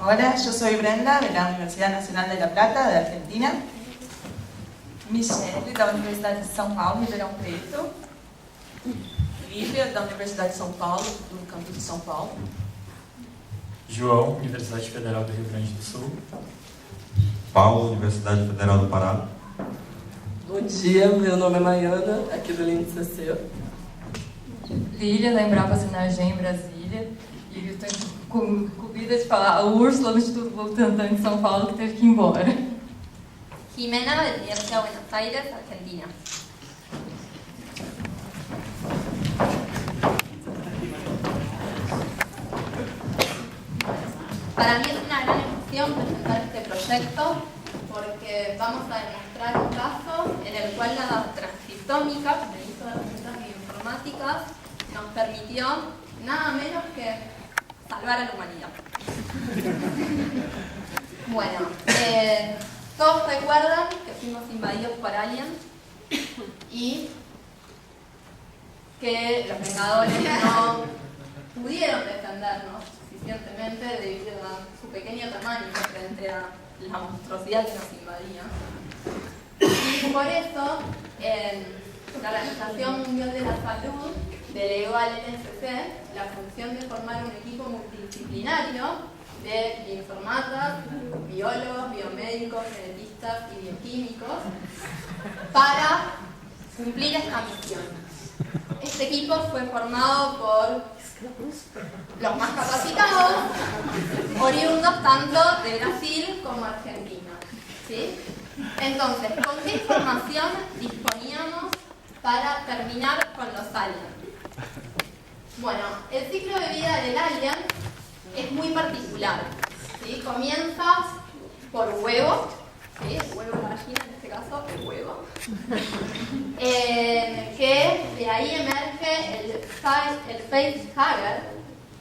Hola, yo soy Brenda de la Universidad Nacional de La Plata, de Argentina. Michele, da Universidade de São Paulo, Ribeirão Preto. Lívia, da Universidade de São Paulo, do campus de São Paulo. João, Universidade Federal do Rio Grande do Sul. Paulo, Universidade Federal do Pará. Bom dia, meu nome é Maiana, aqui do LINCC. Lília, da Embrapa Sinergem em Brasília. E eu estou incumbida de falar a Úrsula do Instituto Butantan de São Paulo, que teve que ir embora. Jimena, de la Universidad de Buenos Aires, Argentina. Para mí es una gran emoción presentar este proyecto porque vamos a demostrar un caso en el cual la transcriptómica, el uso de herramientas bioinformáticas, nos permitió nada menos que salvar a la humanidad. Bueno, todos recuerdan que fuimos invadidos por aliens y que los Vengadores no pudieron defendernos suficientemente debido a su pequeño tamaño frente a la monstruosidad que nos invadía. Y por eso, la Organización Mundial de la Salud delegó al NSC la función de formar un equipo multidisciplinario de bioinformatas, biólogos, biomédicos, genetistas y bioquímicos para cumplir esta misión. Este equipo fue formado por los más capacitados, oriundos tanto de Brasil como Argentina. ¿Sí? Entonces, ¿con qué información disponíamos para terminar con los aliens? Bueno, el ciclo de vida del alien es muy particular. ¿Sí? Comienza por huevo, ¿sí? El huevo de la gallina, en este caso, el huevo. Que de ahí emerge el facehugger,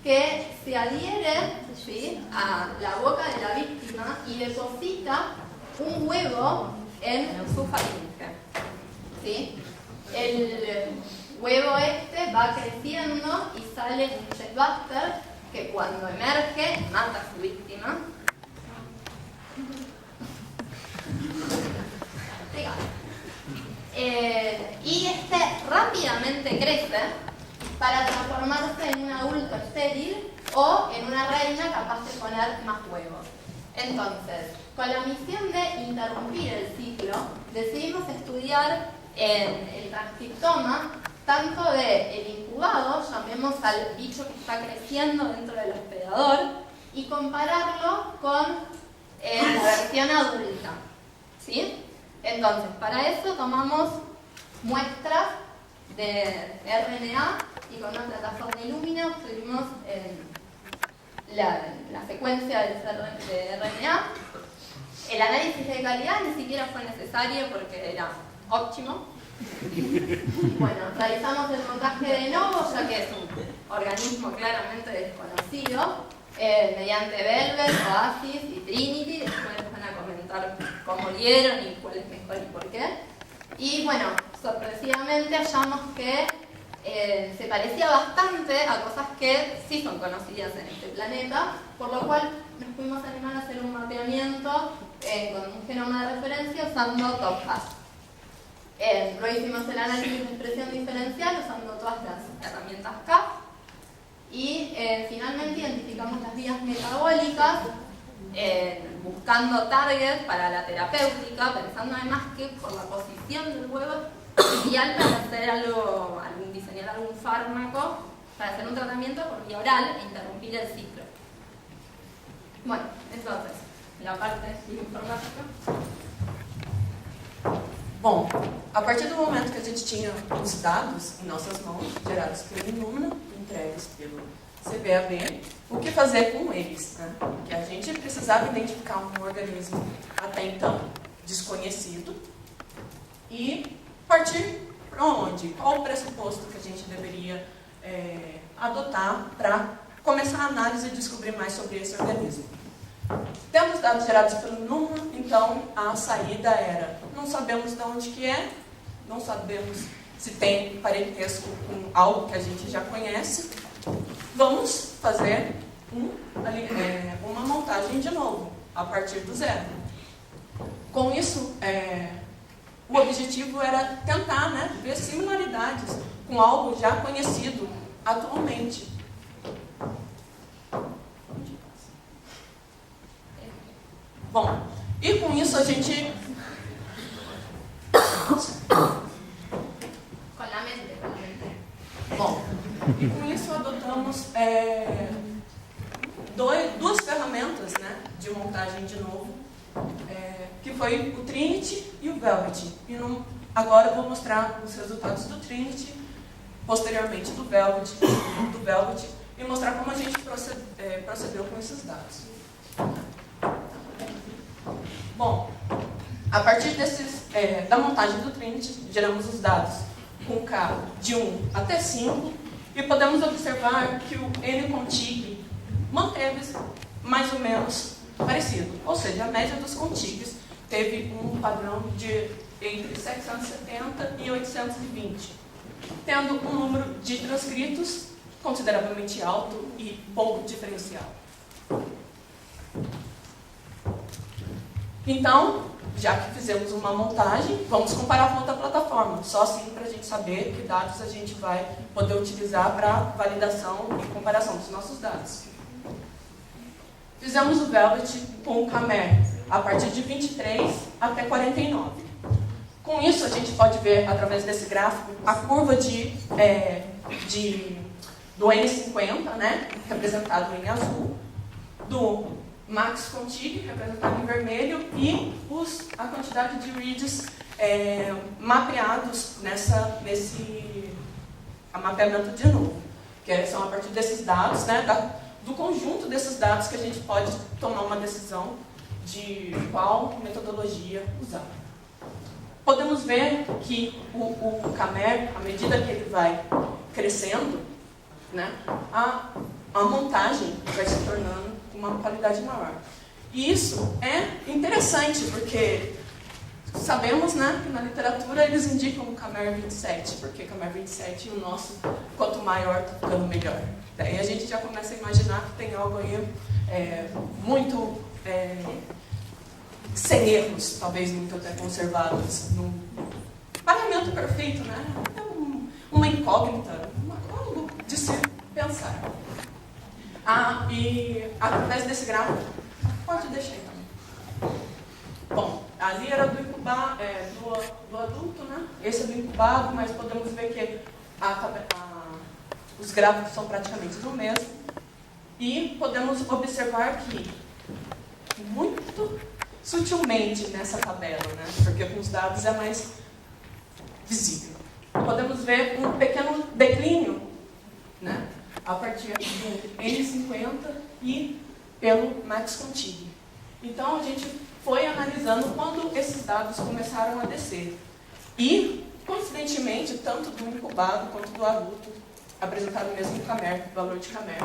que se adhiere, ¿sí?, a la boca de la víctima y deposita un huevo en su faringe. ¿Sí? El huevo este va creciendo y sale un chestbuster que cuando emerge mata a su víctima. Y este rápidamente crece para transformarse en un adulto estéril o en una reina capaz de poner más huevos. Entonces, con la misión de interrumpir el ciclo, decidimos estudiar el transcriptoma tanto del incubado, llamemos al bicho que está creciendo dentro del hospedador, y compararlo con la versión adulta. ¿Sí? Entonces, para eso tomamos muestras de RNA y con una plataforma Illumina obtuvimos la secuencia de RNA. El análisis de calidad ni siquiera fue necesario porque era óptimo. Bueno, realizamos el montaje de novo, ya que es un organismo claramente desconocido, mediante Velvet, Oasis y Trinity. Después les van a comentar cómo dieron y cuál es mejor y por qué. Y bueno, sorpresivamente hallamos que se parecía bastante a cosas que sí son conocidas en este planeta, por lo cual nos pudimos animar a hacer un mapeamiento con un genoma de referencia usando TopHat. Luego hicimos el análisis de expresión diferencial usando todas las herramientas CAF y finalmente identificamos las vías metabólicas buscando targets para la terapéutica, pensando además que por la posición del huevo es ideal para hacer diseñar algún fármaco para hacer un tratamiento por vía oral e interrumpir el ciclo. Bueno, entonces, la parte informática. Bom, a partir do momento que a gente tinha os dados em nossas mãos, gerados pelo Illumina, entregues pelo CPAB, o que fazer com eles? Né? Porque a gente precisava identificar um organismo até então desconhecido e partir para onde? Qual o pressuposto que a gente deveria adotar para começar a análise e descobrir mais sobre esse organismo? Tendo os dados gerados pelo Illumina, então a saída era: não sabemos de onde que é, não sabemos se tem parentesco com algo que a gente já conhece, vamos fazer uma montagem de novo, a partir do zero. Com isso, o objetivo era tentar, né, ver similaridades com algo já conhecido atualmente. Bom, e com isso a gente... Con la mente. Bom, e com isso adotamos duas ferramentas, né, de montagem de novo, que foi o Trinity e o Velvet. E agora eu vou mostrar os resultados do Trinity, posteriormente do Velvet, e mostrar como a gente procedeu com esses dados. Bom, a partir da montagem do Trinity, geramos os dados com K de 1 até 5, e podemos observar que o N-contig manteve mais ou menos parecido. Ou seja, a média dos contigs teve um padrão de entre 770 e 820, tendo um número de transcritos consideravelmente alto e pouco diferencial. Então, já que fizemos uma montagem, vamos comparar com outra plataforma, só assim para a gente saber que dados a gente vai poder utilizar para validação e comparação dos nossos dados. Fizemos o Velvet com o Camer a partir de 23 até 49. Com isso, a gente pode ver, através desse gráfico, a curva do N50, né, representado em azul, do Max Contig, representado em vermelho, e a quantidade de reads mapeados nesse mapeamento de novo, que são a partir desses dados, né, do conjunto desses dados que a gente pode tomar uma decisão de qual metodologia usar. Podemos ver que o Camer, à medida que ele vai crescendo, né, a montagem vai se tornando com uma qualidade maior. E isso é interessante, porque sabemos, né, que na literatura eles indicam o Camer 27, porque Camer 27 e o nosso, quanto maior, está ficando melhor. Daí a gente já começa a imaginar que tem algo aí muito sem erros, talvez muito até conservados, num paramento perfeito, né? É uma incógnita, algo de se pensar. E através desse gráfico, pode deixar então. Bom, ali era do incubado, do adulto, né? Esse é do incubado, mas podemos ver que os gráficos são praticamente o mesmo. E podemos observar que, muito sutilmente nessa tabela, né? Porque com os dados é mais visível, podemos ver um pequeno declínio, né, a partir do N50 e pelo Max Contig. Então a gente foi analisando quando esses dados começaram a descer. E, coincidentemente, tanto do incubado quanto do adulto apresentaram o mesmo Camer, valor de Camer.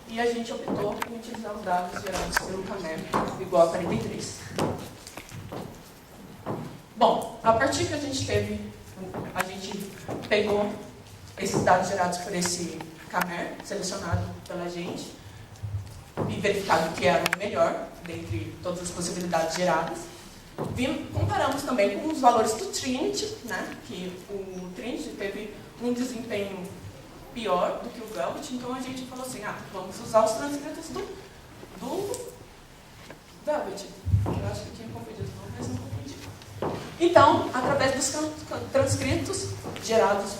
E a gente optou por utilizar os dados gerados pelo Camer igual a 43. Bom, a partir que a gente pegou esses dados gerados por esse Camer, selecionado pela gente, e verificado que era o melhor dentre todas as possibilidades geradas. Comparamos também com os valores do Trinity, né, que o Trinity teve um desempenho pior do que o Velvet, então a gente falou assim, vamos usar os transcritos do Velvet. Eu acho que eu tinha confundido, mas não confundi. Então, através dos transcritos gerados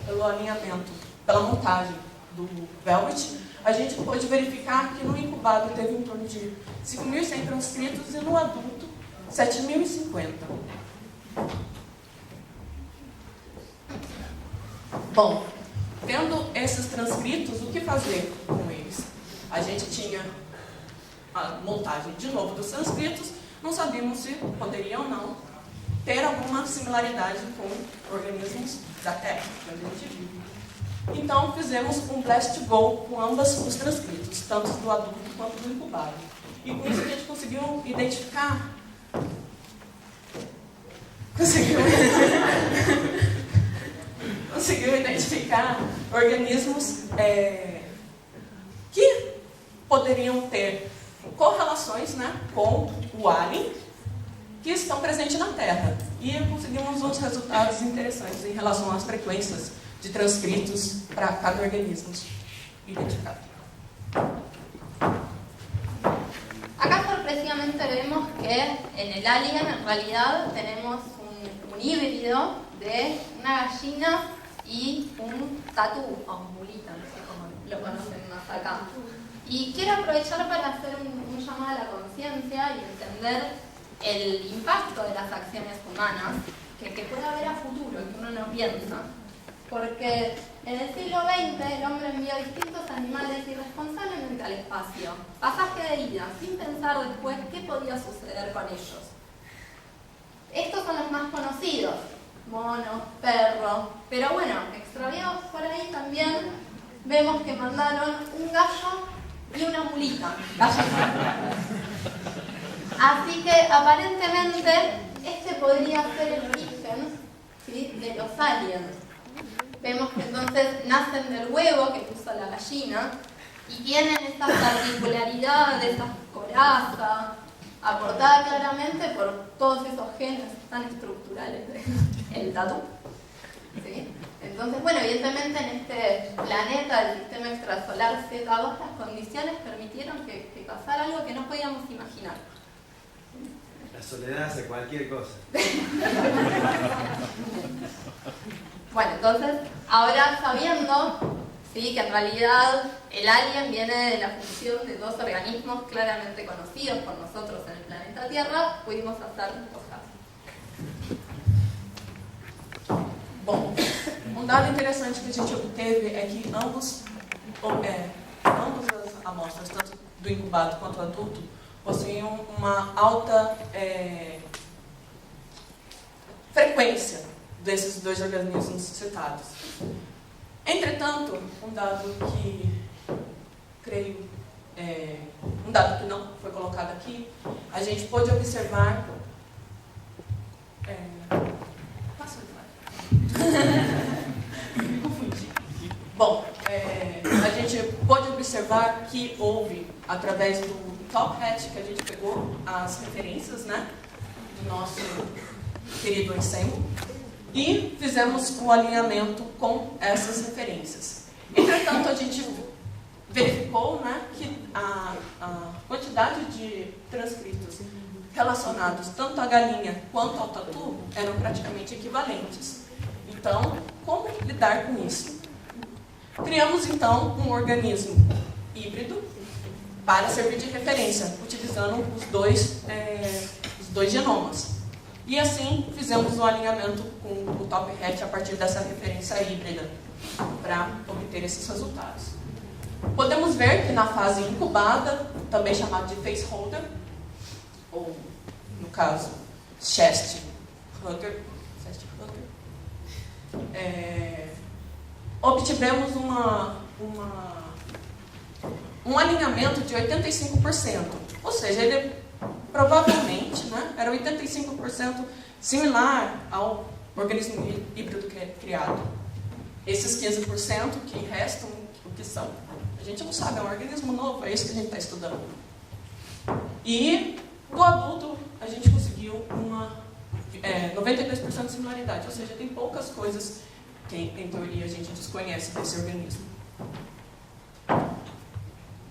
pelo alinhamento, pela montagem do Velvet, a gente pôde verificar que no incubado teve em torno de 5.100 transcritos e no adulto 7.050. Bom, tendo esses transcritos, o que fazer com eles? A gente tinha a montagem de novo dos transcritos, não sabíamos se poderia ou não ter alguma similaridade com organismos da Terra, que a gente vive. Então, fizemos um blast go com ambos os transcritos, tanto do adulto quanto do incubado. E com isso a gente conseguiu identificar... Conseguiu identificar organismos que poderiam ter correlações, né, com o alien que estão presentes na Terra. E conseguimos uns resultados interessantes em relação às frequências de transcritos para cada organismo identificado. Acá sorpresivamente vemos que en el alien en realidad tenemos un híbrido de una gallina y un tatú, o mulita, no sé cómo lo conocen más acá. Y quiero aprovechar para hacer un llamado a la conciencia y entender el impacto de las acciones humanas que puede haber a futuro, que uno no piensa. Porque en el siglo XX el hombre envió distintos animales irresponsablemente al espacio. Pasaje de ida, sin pensar después qué podía suceder con ellos. Estos son los más conocidos, monos, perros, pero bueno, extraviados por ahí también vemos que mandaron un gallo y una mulita. Así que aparentemente este podría ser el origen, ¿sí?, de los aliens. Vemos que entonces nacen del huevo que puso la gallina y tienen esta particularidad de esa coraza, aportada claramente por todos esos genes tan estructurales del tatú. ¿Sí? Entonces, bueno, evidentemente en este planeta del sistema extrasolar Z2 las condiciones permitieron que pasara algo que no podíamos imaginar. La soledad hace cualquier cosa. Bueno, entonces, ahora sabiendo, ¿sí?, que en realidad el alien viene de la fusión de dos organismos claramente conocidos por nosotros en el planeta Tierra, pudimos hacer cosas. Bom, um dado interessante que a gente obteve é que ambas as amostras, tanto do incubado quanto do adulto, possuem uma alta frequência desses dois organismos citados. Entretanto, um dado que creio, um dado que não foi colocado aqui, a gente pôde observar. Me confundi. Bom, a gente pôde observar que houve, através do Top Hat, que a gente pegou as referências, né, do nosso querido ensemble, e fizemos um alinhamento com essas referências. Entretanto, a gente verificou, né, que a quantidade de transcritos relacionados tanto à galinha quanto ao tatu eram praticamente equivalentes. Então, como lidar com isso? Criamos, então, um organismo híbrido para servir de referência, utilizando os dois genomas. E assim, fizemos um alinhamento com o Top Hat a partir dessa referência híbrida para obter esses resultados. Podemos ver que na fase incubada, também chamada de faceholder, ou, no caso, chest hugger, obtivemos um alinhamento de 85%. Ou seja, ele provavelmente, né, era 85% similar ao organismo híbrido criado. Esses 15% que restam, o que são? A gente não sabe, é um organismo novo, é isso que a gente está estudando. E do adulto, a gente conseguiu 92% de similaridade, ou seja, tem poucas coisas que, em teoria, a gente desconhece desse organismo.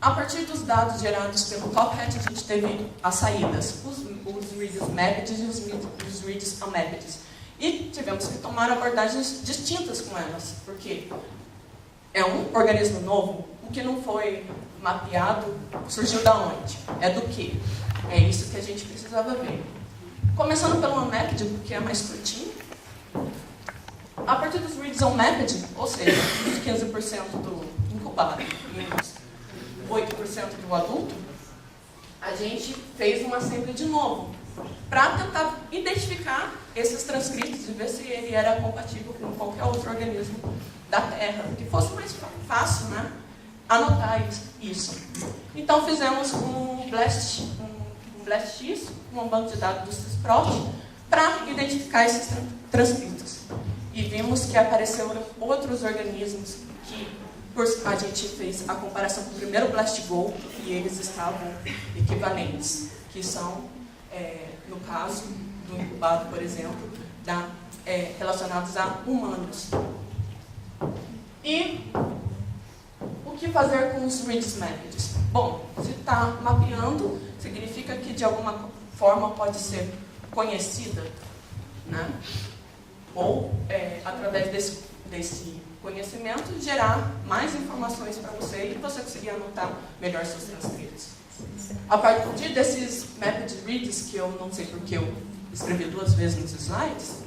A partir dos dados gerados pelo Top Hat, a gente teve as saídas, os reads mapped e os reads unmapped. E tivemos que tomar abordagens distintas com elas, porque é um organismo novo, o que não foi mapeado surgiu da onde? É do que? É isso que a gente precisava ver. Começando pelo unmapped, porque é mais curtinho. A partir dos reads unmapped, ou seja, os 15% do incubado e os 8% do adulto, a gente fez uma assembly de novo, para tentar identificar esses transcritos e ver se ele era compatível com qualquer outro organismo da Terra, que fosse mais fácil, né, anotar isso. Então fizemos um BLAST-X, um banco de dados do Sysprot, para identificar esses transcritos. E vimos que apareceram outros organismos que, a gente fez a comparação com o primeiro Blast-Go e eles estavam equivalentes, que são, no caso do incubado, por exemplo, relacionados a humanos. E o que fazer com os reads methods? Bom, se está mapeando, significa que de alguma forma pode ser conhecida, né? Ou, através desse conhecimento, gerar mais informações para você e você conseguir anotar melhor seus transcritos. A partir desses method reads, que eu não sei porque eu escrevi 2 vezes nos slides,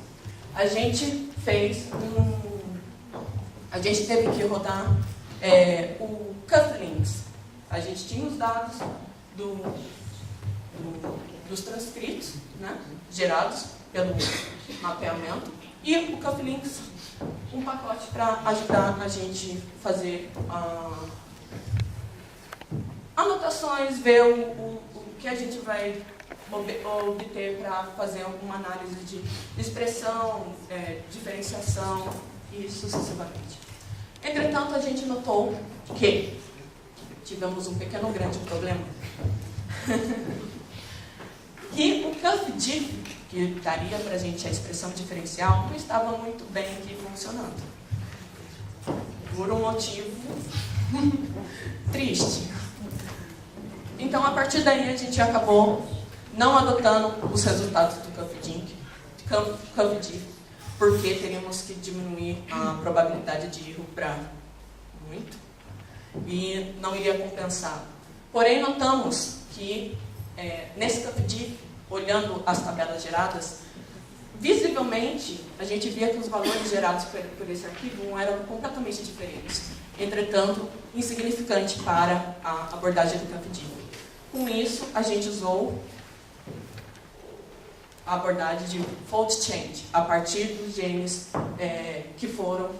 a gente teve que rodar o cufflinks. A gente tinha os dados dos transcritos, né, gerados pelo mapeamento, e o cufflinks, um pacote para ajudar a gente a fazer anotações, ver o que a gente vai obter para fazer uma análise de expressão, diferenciação e sucessivamente. Entretanto, a gente notou que tivemos um pequeno grande problema. Que o cuffdiff, que daria para a gente a expressão diferencial, não estava muito bem aqui funcionando. Por um motivo triste. Então, a partir daí, a gente acabou não adotando os resultados do cuffdiff, porque teríamos que diminuir a probabilidade de erro para muito, e não iria compensar. Porém, notamos que nesse cuffdiff, olhando as tabelas geradas, visivelmente a gente via que os valores gerados por esse arquivo eram completamente diferentes. Entretanto, insignificante para a abordagem do cuffdiff. Com isso, a gente usou a abordagem de fold change, a partir dos genes que foram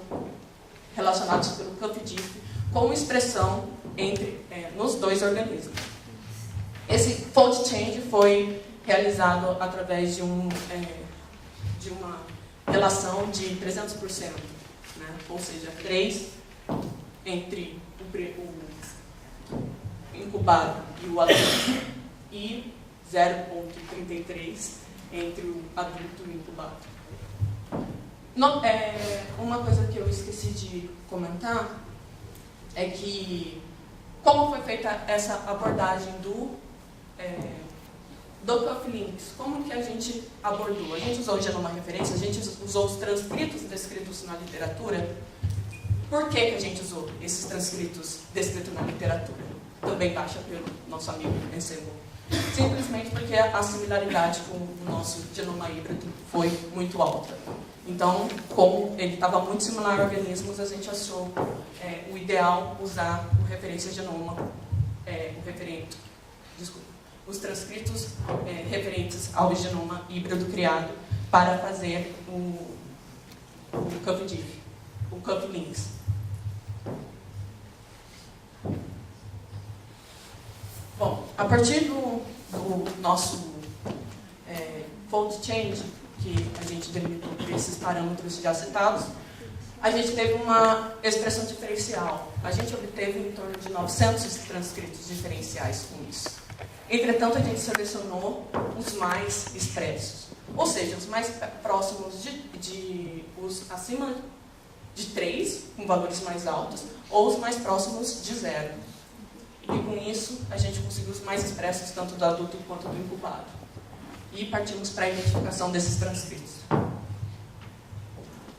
relacionados pelo cuffdiff com expressão nos 2 organismos. Esse fold change foi realizado através de uma relação de 300%, né? Ou seja, 3 entre o incubado e o adulto e 0,33 entre o adulto e o incubado. Uma coisa que eu esqueci de comentar é que, como foi feita essa abordagem do cufflinks, como que a gente abordou? A gente usou o genoma referência, a gente usou os transcritos descritos na literatura. Por que a gente usou esses transcritos descritos na literatura? Também baixa pelo nosso amigo Ensemble. Simplesmente porque a similaridade com o nosso genoma híbrido foi muito alta. Então, como ele estava muito similar a organismos, a gente achou o ideal usar o referência genoma, os transcritos referentes ao genoma híbrido criado para fazer o cuffdiff, o cufflinks. Bom, a partir do nosso fold change, que a gente delimitou por esses parâmetros já citados, a gente teve uma expressão diferencial. A gente obteve em torno de 900 transcritos diferenciais com isso. Entretanto, a gente selecionou os mais expressos, ou seja, os mais próximos os acima de 3, com valores mais altos, ou os mais próximos de 0. E com isso, a gente conseguiu os mais expressos, tanto do adulto quanto do incubado. E partimos para a identificação desses transcritos,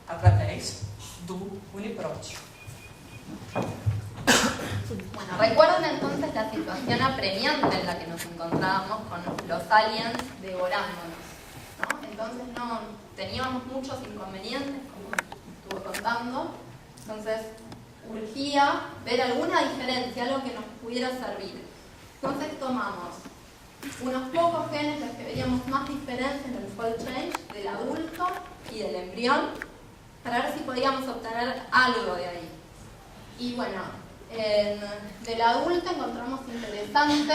através do UniProt. Bueno, recuerden entonces la situación apremiante en la que nos encontrábamos con los aliens devorándonos, ¿no? Entonces teníamos muchos inconvenientes, como estuve contando. Entonces urgía ver alguna diferencia, algo que nos pudiera servir. Entonces tomamos unos pocos genes, los que veíamos más diferencia en el fold change del adulto y del embrión, para ver si podíamos obtener algo de ahí. Y bueno, del adulto encontramos interesante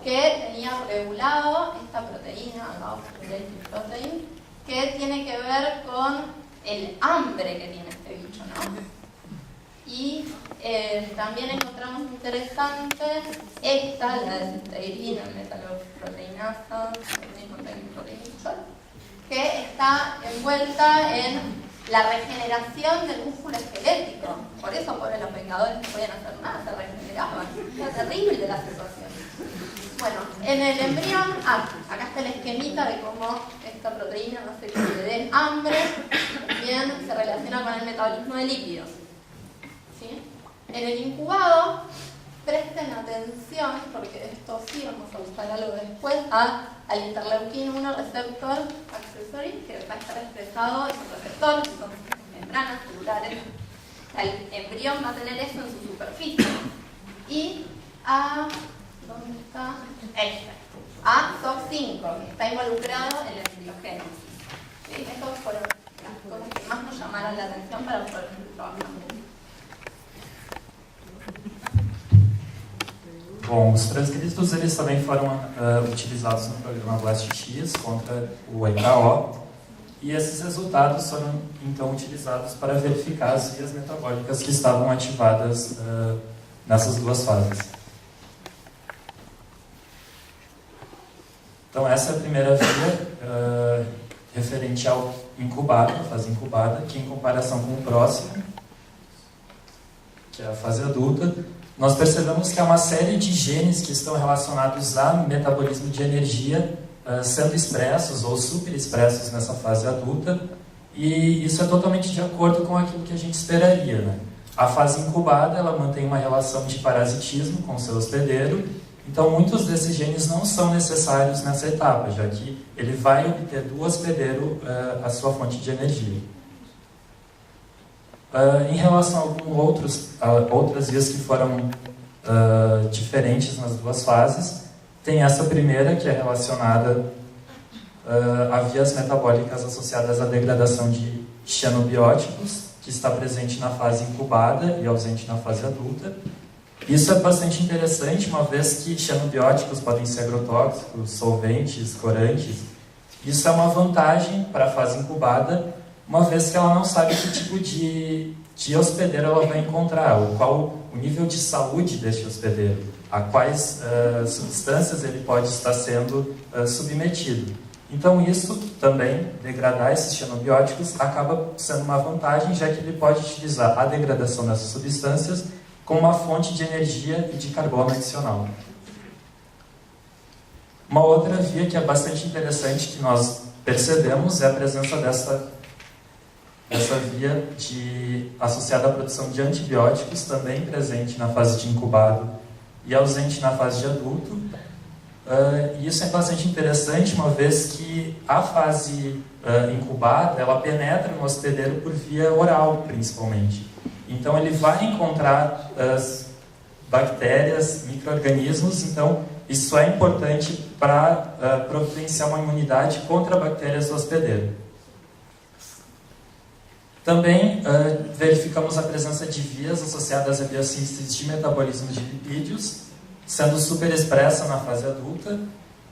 que tenía regulado esta proteína, Gauss-related protein, que tiene que ver con el hambre que tiene este bicho, ¿no? Y También encontramos interesante esta, la desesteirina, metaloproteinasa, que está envuelta en la regeneración del músculo esquelético. Por eso, pobres los Vengadores no podían hacer nada, se regeneraban. Era terrible la situación. Bueno, en el embrión, acá está el esquemita de cómo esta proteína hace que le den hambre, también se relaciona con el metabolismo de lípidos. ¿Sí? En el incubado, presten atención, porque esto sí vamos a usar algo después, al interleuquín 1 receptor accessory, que va a estar expresado, es un receptor, son membranas celulares. El embrión va a tener eso en su superficie. Y ¿dónde está? SOC5, que está involucrado en la embriogénesis. ¿Sí? Estas fueron las cosas que más nos llamaron la atención para poder trabajar. Bom, os transcritos eles também foram utilizados no programa BLAST-X contra o EKO, e esses resultados foram então utilizados para verificar as vias metabólicas que estavam ativadas nessas duas fases. Então essa é a primeira via referente ao incubado, a fase incubada, que em comparação com o próximo, que é a fase adulta, nós percebemos que há uma série de genes que estão relacionados ao metabolismo de energia sendo expressos ou superexpressos nessa fase adulta, e isso é totalmente de acordo com aquilo que a gente esperaria, né? A fase incubada, ela mantém uma relação de parasitismo com o seu hospedeiro, então muitos desses genes não são necessários nessa etapa, já que ele vai obter do hospedeiro a sua fonte de energia. Em relação a outras vias que foram diferentes nas duas fases, tem essa primeira, que é relacionada a vias metabólicas associadas à degradação de xenobióticos, que está presente na fase incubada e ausente na fase adulta. Isso é bastante interessante, uma vez que xenobióticos podem ser agrotóxicos, solventes, corantes. Isso é uma vantagem para a fase incubada, uma vez que ela não sabe que tipo de hospedeiro ela vai encontrar, ou qual o nível de saúde deste hospedeiro, a quais substâncias ele pode estar sendo submetido. Então isso também, degradar esses xenobióticos, acaba sendo uma vantagem, já que ele pode utilizar a degradação dessas substâncias como uma fonte de energia e de carbono adicional. Uma outra via que é bastante interessante que nós percebemos é a presença dessa via associada à produção de antibióticos, também presente na fase de incubado e ausente na fase de adulto. E isso é bastante interessante, uma vez que a fase incubada, ela penetra no hospedeiro por via oral, principalmente. Então ele vai encontrar bactérias, micro-organismos, então isso é importante para providenciar uma imunidade contra bactérias do hospedeiro. Também verificamos a presença de vias associadas a biossíntese de metabolismo de lipídios, sendo superexpressa na fase adulta.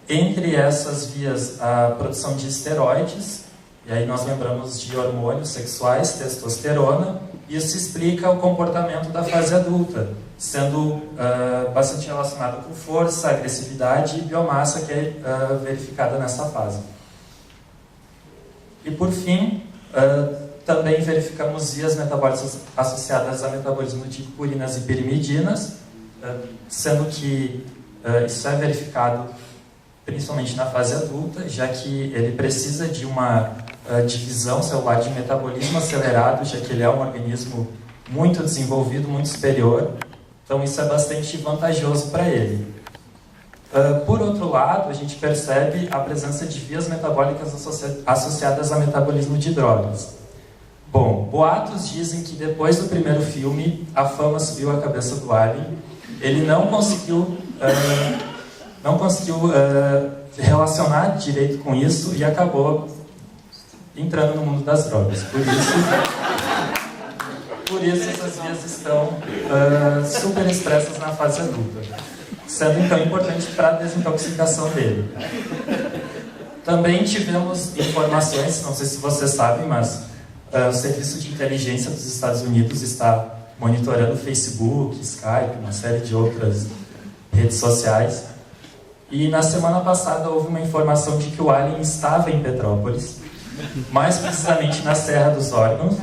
Entre essas vias, a produção de esteroides, e aí nós lembramos de hormônios sexuais, testosterona. Isso explica o comportamento da fase adulta, sendo bastante relacionado com força, agressividade e biomassa, que é verificada nessa fase. E por fim, também verificamos vias metabólicas associadas a metabolismo de purinas e pirimidinas, sendo que isso é verificado principalmente na fase adulta, já que ele precisa de uma divisão celular de metabolismo acelerado, já que ele é um organismo muito desenvolvido, muito superior, então isso é bastante vantajoso para ele. Por outro lado, a gente percebe a presença de vias metabólicas associadas a metabolismo de drogas. Bom, boatos dizem que depois do primeiro filme, a fama subiu à cabeça do Alien. Ele não conseguiu relacionar direito com isso e acabou entrando no mundo das drogas. Por isso essas vias estão super expressas na fase adulta, sendo então importante para a desintoxicação dele. Também tivemos informações, não sei se vocês sabem, mas o Serviço de Inteligência dos Estados Unidos está monitorando o Facebook, Skype, uma série de outras redes sociais. E na semana passada houve uma informação de que o alien estava em Petrópolis, mais precisamente na Serra dos Órgãos.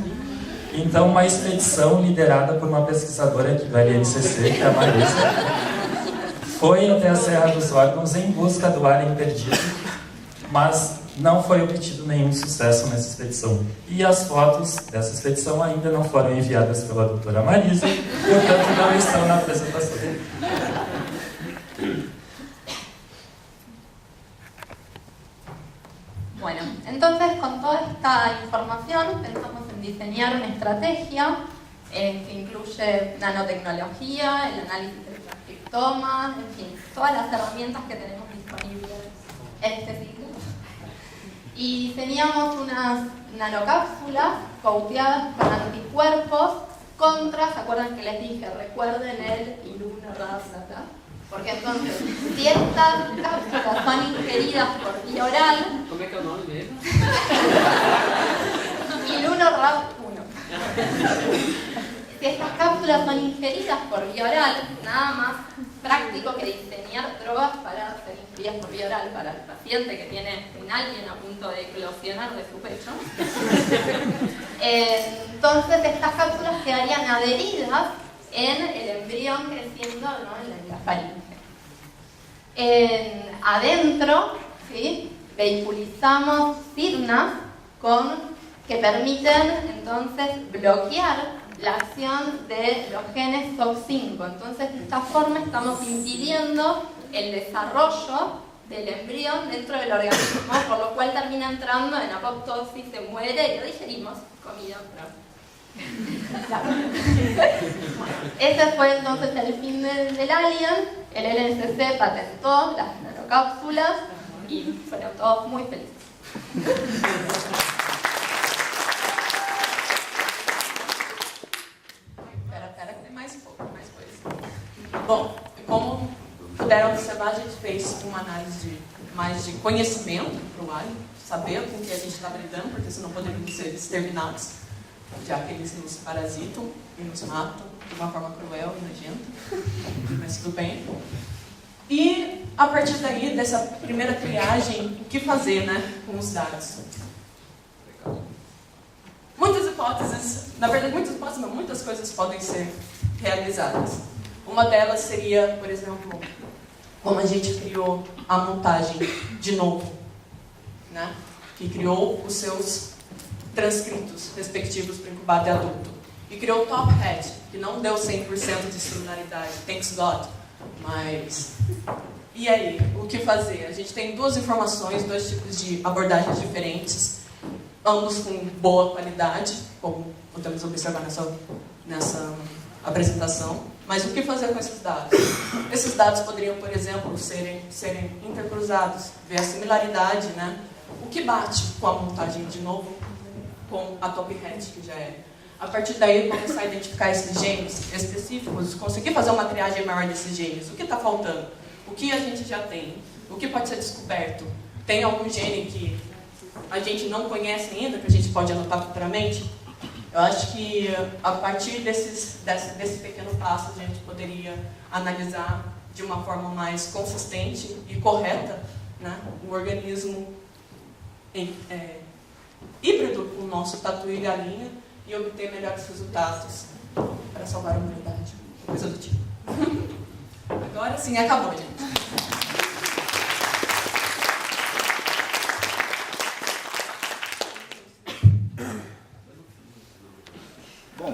Então, uma expedição liderada por uma pesquisadora aqui do LNCC, que é a Marisa, foi até a Serra dos Órgãos em busca do alien perdido, mas não foi obtido nenhum sucesso nessa expedição. E as fotos dessa expedição ainda não foram enviadas pela doutora Marisa, e, portanto, não estão na apresentação. Bueno, entonces con toda esta información pensamos en diseñar una estrategia que incluye nanotecnología, el análisis del transcriptoma, en fin, todas las herramientas que tenemos disponibles en este siglo. Y diseñamos unas nanocápsulas coateadas con anticuerpos contra, ¿se acuerdan que les dije? Recuerden el ilunarabla. Porque entonces, si estas cápsulas son ingeridas por vía oral... ¿Cómo es que el nombre de él? Ilunarab1. Si estas cápsulas son ingeridas por vía oral, nada más práctico que diseñar drogas para ser ingeridas por vía oral para el paciente que tiene un alien a punto de eclosionar de su pecho. Entonces estas cápsulas quedarían adheridas en el embrión creciendo, ¿no?, en la faringe. Adentro, ¿sí?, vehiculizamos signas que permiten entonces bloquear la acción de los genes SOC5. Entonces, de esta forma estamos impidiendo el desarrollo del embrión dentro del organismo, por lo cual termina entrando en apoptosis, se muere y lo digerimos, comida, ese fue entonces el fin del alien. El LNCC patentó las nanocápsulas y fueron todos muy felices. Espera, que tem mais coisa. Bom, como puderam observar, a gente fez uma análise mais de conhecimento para o alien, saber com que a gente está lidando, porque senão poderíamos ser exterminados, já que eles nos parasitam e nos matam de uma forma cruel e nojenta, mas tudo bem. E a partir daí, dessa primeira triagem, o que fazer, né, com os dados? Muitas hipóteses, na verdade muitas coisas podem ser realizadas. Uma delas seria, por exemplo, como a gente criou a montagem de novo, né, que criou os seus transcritos respectivos para incubado e adulto. E criou o Top Hat, que não deu 100% de similaridade, thanks God. Mas, e aí, o que fazer? A gente tem duas informações, dois tipos de abordagens diferentes, ambos com boa qualidade, como podemos observar nessa apresentação. Mas o que fazer com esses dados? Esses dados poderiam, por exemplo, serem intercruzados, ver a similaridade, né? O que bate com a montagem de novo com a Top Hat, que já é. A partir daí, começar a identificar esses genes específicos, conseguir fazer uma triagem maior desses genes. O que está faltando? O que a gente já tem? O que pode ser descoberto? Tem algum gene que a gente não conhece ainda, que a gente pode anotar futuramente? Eu acho que a partir desse pequeno passo, a gente poderia analisar de uma forma mais consistente e correta, né, o organismo híbrido com o nosso tatu e galinha e obter melhores resultados para salvar a humanidade, coisa do tipo. Agora sim, acabou, gente. Bom,